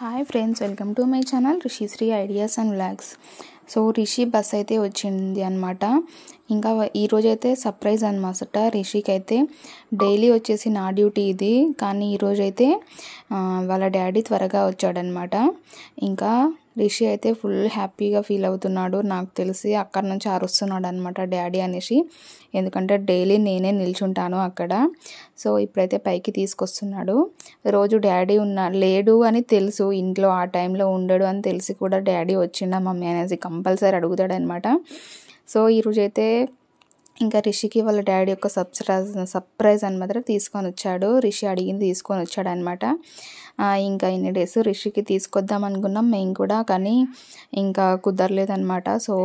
Hi friends, welcome to my channel Rishishri ideas and vlogs. So Rishi bus అయితే వచ్చింది అనమాట. ఇంకా ఈరోజైతే సర్ప్రైజ్ అనమాట. రిషికి అయితే డైలీ వచ్చేసి నా డ్యూటీ ఇది, కానీ ఈరోజైతే వాళ్ళ డాడీ త్వరగా వచ్చాడనమాట. ఇంకా రిషి అయితే ఫుల్ హ్యాపీగా ఫీల్ అవుతున్నాడు. నాకు తెలిసి అక్కడ నుంచి అరుస్తున్నాడు అనమాట డాడీ అనేసి, ఎందుకంటే డైలీ నేనే నిల్చుంటాను అక్కడ. సో ఇప్పుడైతే పైకి తీసుకొస్తున్నాడు. రోజు డాడీ లేడు అని తెలుసు, ఇంట్లో ఆ టైంలో ఉండడు అని తెలిసి కూడా డాడీ వచ్చిండా మమ్మీ అనేసి కంపల్సరీ అడుగుతాడనమాట. సో ఈరోజైతే ఇంకా రిషికి వాళ్ళ డాడీ యొక్క సర్ప్రైజ్ అనమాట తీసుకొని వచ్చాడు. రిషి అడిగింది తీసుకొని వచ్చాడు అనమాట. ఇంకా ఇన్ని డేస్ రిషికి తీసుకొద్దాం అనుకున్నాం మేము కూడా, కానీ ఇంకా కుదరలేదనమాట. సో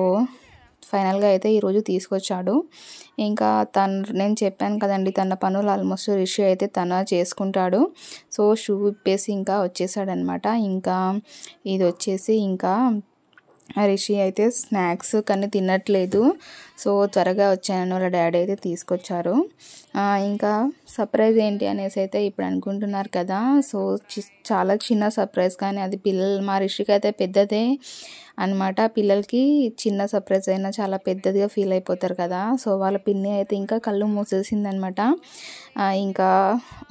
ఫైనల్గా అయితే ఈరోజు తీసుకొచ్చాడు. ఇంకా నేను చెప్పాను కదండి, తన పనులు ఆల్మోస్ట్ రిషి అయితే తన చేసుకుంటాడు. సో షూ ఇప్పేసి ఇంకా వచ్చేసాడనమాట. ఇంకా ఇది వచ్చేసి ఇంకా రిషి అయితే స్నాక్స్ కానీ తినట్లేదు. సో త్వరగా వచ్చాను, వాళ్ళ డాడీ అయితే తీసుకొచ్చారు. ఇంకా సర్ప్రైజ్ ఏంటి అనేసి అయితే ఇప్పుడు అనుకుంటున్నారు కదా. సో చాలా చిన్న సర్ప్రైజ్, కానీ అది మా రిషికి అయితే పెద్దదే అనమాట. పిల్లలకి చిన్న సర్ప్రైజ్ అయినా చాలా పెద్దదిగా ఫీల్ అయిపోతారు కదా. సో వాళ్ళ పిన్ని అయితే ఇంకా కళ్ళు మూసేసిందనమాట. ఇంకా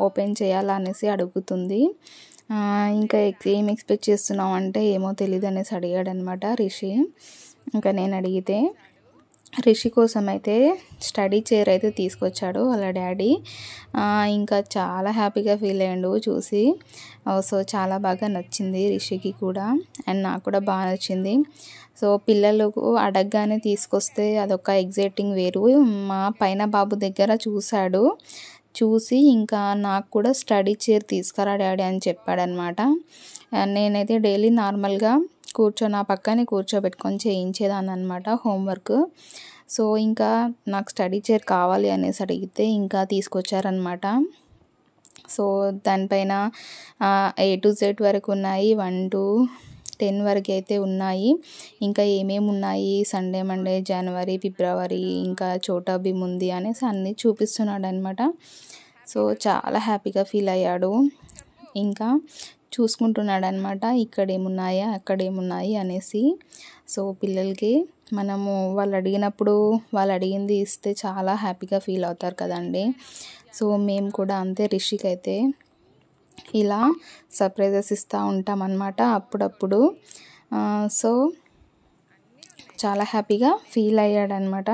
ఓపెన్ చేయాలా అనేసి అడుగుతుంది. ఇంకా ఏం ఎక్స్పెక్ట్ చేస్తున్నావు అంటే ఏమో తెలియదు అనేసి అడిగాడనమాట రిషి. ఇంకా నేను అడిగితే రిషి కోసం అయితే స్టడీ చైర్ అయితే తీసుకొచ్చాడు వాళ్ళ డాడీ. ఇంకా చాలా హ్యాపీగా ఫీల్ అయ్యాడు చూసి. సో చాలా బాగా నచ్చింది రిషికి కూడా, అండ్ నాకు కూడా బాగా నచ్చింది. సో పిల్లలకు అడగగానే తీసుకొస్తే అదొక ఎగ్జైటింగ్ వేరు. మా పైన బాబు దగ్గర చూసి ఇంకా నాకు కూడా స్టడీ చైర్ తీసుకురా డాడీ అని చెప్పాడనమాట. నేనైతే డైలీ నార్మల్గా నా పక్కనే కూర్చోబెట్టుకొని చేయించేదాన్ని అనమాట హోంవర్క్. సో ఇంకా నాకు స్టడీ చైర్ కావాలి అనేసి అడిగితే ఇంకా తీసుకొచ్చారనమాట. సో దానిపైన A to Z వరకు ఉన్నాయి, 1 to 10 వరకు అయితే ఉన్నాయి. ఇంకా ఏమేమి ఉన్నాయి, సండే మండే జనవరి ఫిబ్రవరి ఇంకా చోటా భీమ్ ఉంది అనేసి అన్నీ చూపిస్తున్నాడు అనమాట. సో చాలా హ్యాపీగా ఫీల్ అయ్యాడు. ఇంకా చూసుకుంటున్నాడు అనమాట, ఇక్కడేమున్నాయా అక్కడేమున్నాయి అనేసి. సో పిల్లలకి మనము వాళ్ళు అడిగింది ఇస్తే చాలా హ్యాపీగా ఫీల్ అవుతారు కదండి. సో మేము కూడా అంతే, రిషికి అయితే ఇలా సర్ప్రైజెస్ ఇస్తూ ఉంటాం అన్నమాట అప్పుడప్పుడు. సో చాలా హ్యాపీగా ఫీల్ అయ్యాడనమాట.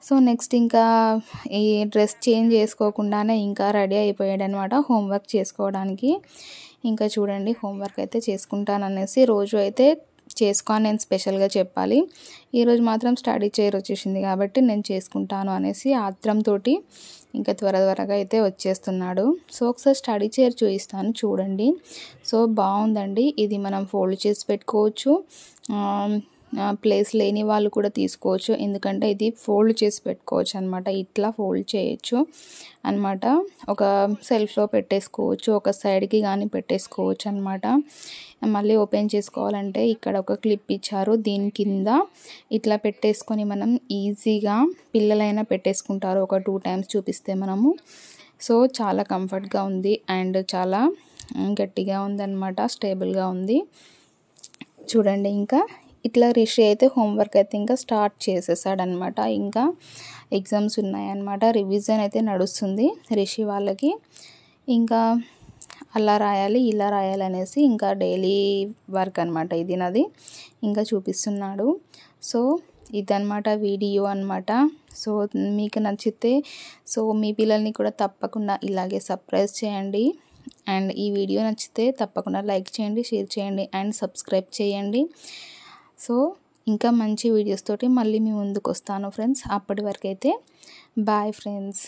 సో నెక్స్ట్ ఇంకా ఈ డ్రెస్ చేంజ్ చేసుకోకుండానే ఇంకా రెడీ అయిపోయాడనమాట హోంవర్క్ చేసుకోవడానికి. ఇంకా చూడండి, హోంవర్క్ అయితే చేసుకుంటాననేసి రోజు అయితే నేను స్పెషల్గా చెప్పాలి. ఈరోజు మాత్రం స్టడీ చైర్ వచ్చేసింది కాబట్టి నేను చేసుకుంటాను అనేసి ఆత్రంతో ఇంకా త్వరగా అయితే వచ్చేస్తున్నాడు. సో ఒకసారి స్టడీ చైర్ చూపిస్తాను చూడండి. సో బాగుందండి, ఇది మనం ఫోల్డ్ చేసి పెట్టుకోవచ్చు. ప్లేస్ లేని వాళ్ళు కూడా తీసుకోవచ్చు, ఎందుకంటే ఇది ఫోల్డ్ చేసి పెట్టుకోవచ్చు అనమాట. ఇట్లా ఫోల్డ్ చేయొచ్చు అనమాట. ఒక సెల్ఫ్లో పెట్టేసుకోవచ్చు, ఒక సైడ్కి కానీ పెట్టేసుకోవచ్చు అనమాట. మళ్ళీ ఓపెన్ చేసుకోవాలంటే ఇక్కడ ఒక క్లిప్ ఇచ్చారు, దీని కింద ఇట్లా పెట్టేసుకొని మనం ఈజీగా పిల్లలైనా పెట్టేసుకుంటారు ఒక 2 times చూపిస్తే మనము. సో చాలా కంఫర్ట్గా ఉంది అండ్ చాలా గట్టిగా ఉందన్నమాట, స్టేబుల్గా ఉంది చూడండి. ఇంకా ఇట్లా రిషి అయితే హోంవర్క్ అయితే ఇంకా స్టార్ట్ చేసేసాడనమాట. ఇంకా ఎగ్జామ్స్ ఉన్నాయన్నమాట, రివిజన్ అయితే నడుస్తుంది రిషి వాళ్ళకి. ఇంకా అలా రాయాలి ఇలా రాయాలి అనేసి ఇంకా డైలీ వర్క్ అనమాట ఇది నాది. ఇంకా చూపిస్తున్నాడు. సో ఇదన్నమాట వీడియో అనమాట. సో మీకు నచ్చితే మీ పిల్లల్ని కూడా తప్పకుండా ఇలాగే సర్ప్రైజ్ చేయండి. అండ్ ఈ వీడియో నచ్చితే తప్పకుండా లైక్ చేయండి, షేర్ చేయండి అండ్ సబ్స్క్రైబ్ చేయండి. సో ఇంకా మంచి వీడియోస్ తోటి మళ్ళీ మీ ముందుకు వస్తాను ఫ్రెండ్స్. అప్పటి వరకు అయితే బాయ్ ఫ్రెండ్స్.